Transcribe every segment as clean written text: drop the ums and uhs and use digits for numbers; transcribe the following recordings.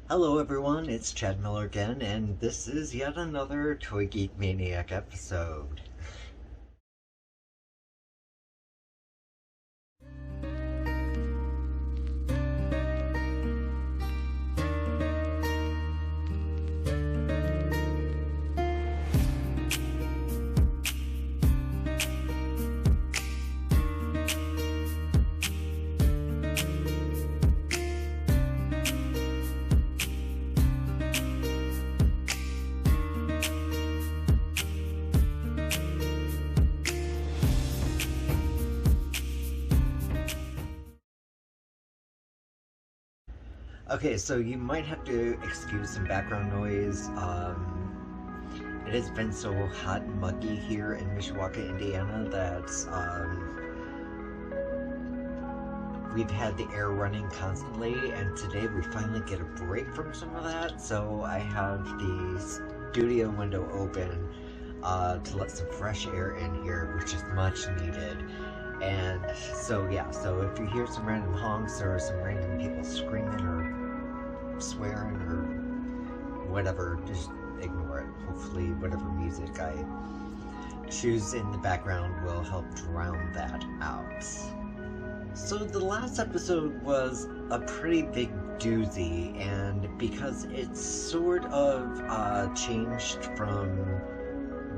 Hello everyone, it's Chad Miller again, and this is yet another Toy Geek Maniac episode. Okay, so you might have to excuse some background noise. It has been so hot and muggy here in Mishawaka, Indiana that we've had the air running constantly, and today we finally get a break from some of that, so I have the studio window open to let some fresh air in here, which is much needed. And so yeah, so if you hear some random honks or some random people screaming or swearing or whatever, just ignore it. Hopefully whatever music I choose in the background will help drown that out. So the last episode was a pretty big doozy, and because it's sort of changed from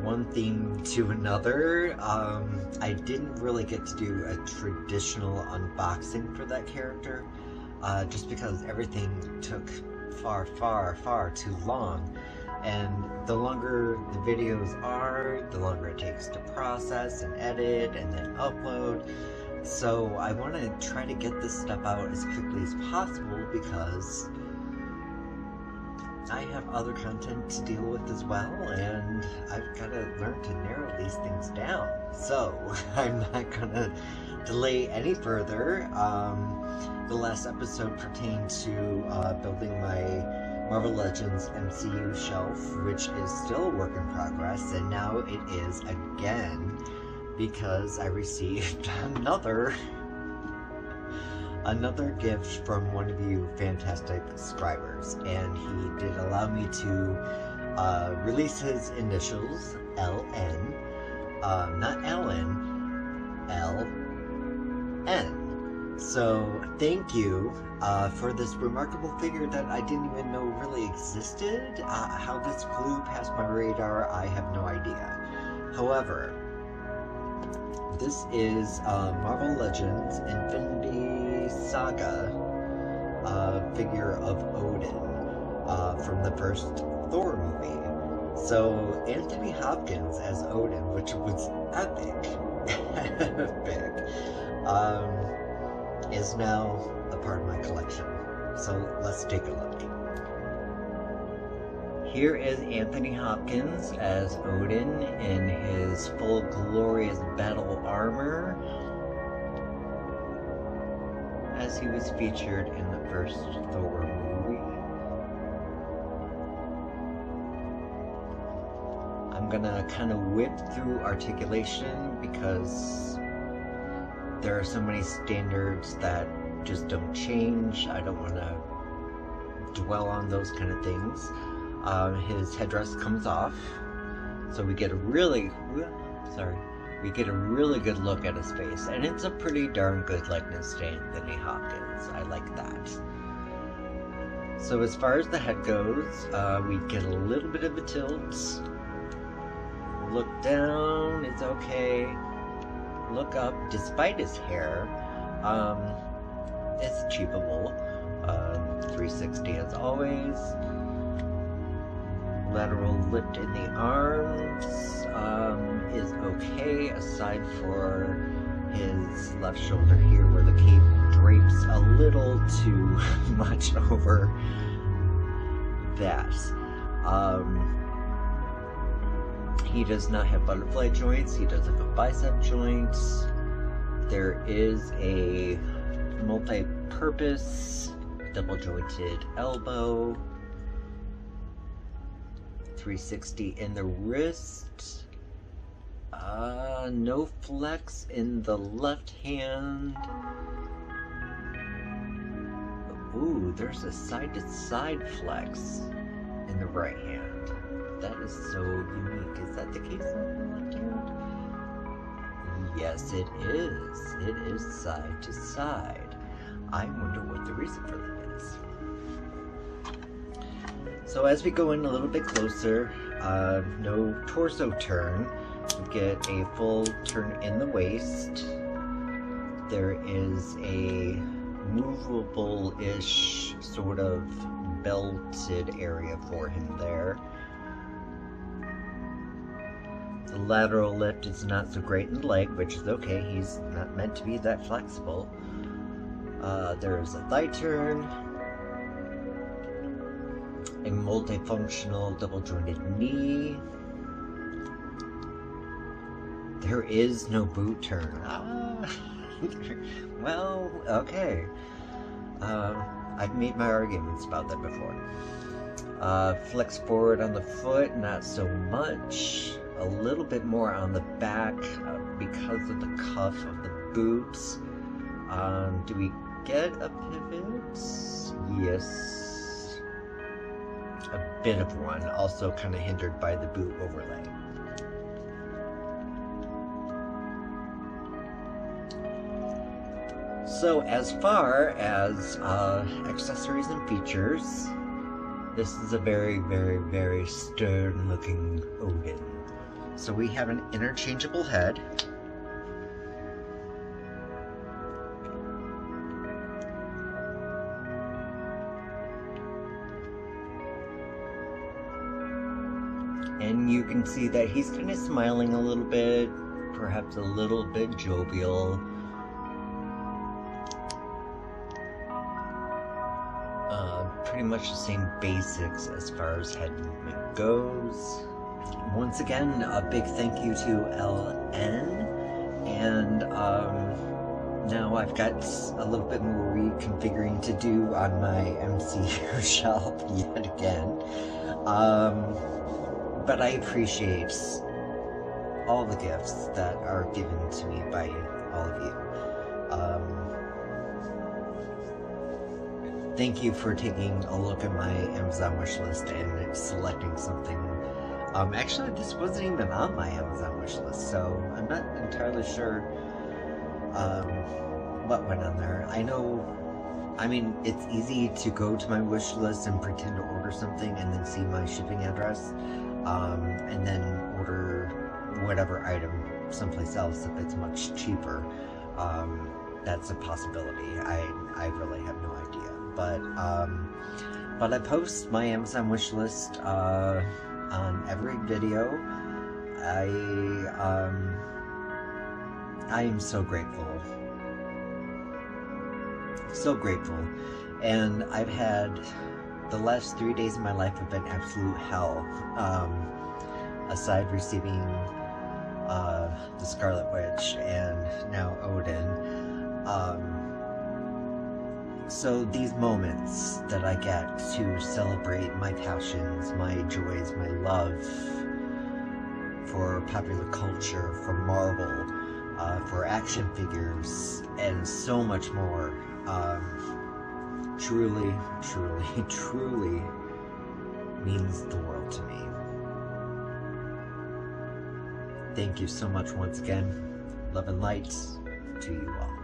one theme to another, I didn't really get to do a traditional unboxing for that character, just because everything took far too long. And the longer the videos are, the longer it takes to process and edit and then upload. So I want to try to get this stuff out as quickly as possible because I have other content to deal with as well, and I've got to learn to narrow these things down. So I'm not gonna delay any further. The last episode pertained to building my Marvel Legends MCU shelf, which is still a work in progress, and now it is again because I received another gift from one of you fantastic subscribers, and he did allow me to release his initials, LN, not Ellen, LN. So thank you for this remarkable figure that I didn't even know really existed. How this flew past my radar, I have no idea. However, this is Marvel Legends Infinity Saga figure of Odin from the first Thor movie. So Anthony Hopkins as Odin, which was epic, is now a part of my collection. So let's take a look. Here is Anthony Hopkins as Odin in his full glorious battle armor, as he was featured in the first Thor movie. I'm gonna kind of whip through articulation because there are so many standards that just don't change. I don't want to dwell on those kind of things. His headdress comes off, so we get a really good look at his face, and it's a pretty darn good likeness to Anthony Hopkins. I like that. So as far as the head goes, we get a little bit of a tilt. Look down, it's okay. Look up, despite his hair, it's achievable. 360 as always. Lateral lift in the arms is okay, aside for his left shoulder here where the cape drapes a little too much over that. He does not have butterfly joints, he does have a bicep joint. There is a multi-purpose double jointed elbow. 360 in the wrist. No flex in the left hand. Ooh, there's a side-to-side flex in the right hand. That is so unique. Is that the case on the left hand? Yes, it is. It is side to side. I wonder what the reason for that is. So as we go in a little bit closer, no torso turn. We get a full turn in the waist. There is a movable-ish sort of belted area for him there. The lateral lift is not so great in the leg, which is okay. He's not meant to be that flexible. There's a thigh turn, a multifunctional double-jointed knee. There is no boot turn. Well, okay. I've made my arguments about that before. Flex forward on the foot, not so much. A little bit more on the back because of the cuff of the boots. Do we get a pivot? Yes. A bit of one, also kind of hindered by the boot overlay. So as far as accessories and features, this is a very, very, very stern looking Odin. So we have an interchangeable head. And you can see that he's kind of smiling a little bit, perhaps a little bit jovial. Pretty much the same basics as far as head movement goes. Once again, a big thank you to LN, and now I've got a little bit more reconfiguring to do on my MCU shop yet again. But I appreciate all the gifts that are given to me by all of you. Thank you for taking a look at my Amazon wishlist and selecting something. Actually, this wasn't even on my Amazon wishlist, so I'm not entirely sure what went on there. I mean, it's easy to go to my wishlist and pretend to order something and then see my shipping address, and then order whatever item someplace else if it's much cheaper. That's a possibility. I really have no idea. But I post my Amazon wishlist on every video. I am so grateful. So grateful. And I've had the last 3 days of my life have been absolute hell. Aside receiving the Scarlet Witch and now Odin. So these moments that I get to celebrate my passions, my joys, my love for popular culture, for Marvel, for action figures, and so much more, truly, truly, truly means the world to me. Thank you so much once again. Love and light to you all.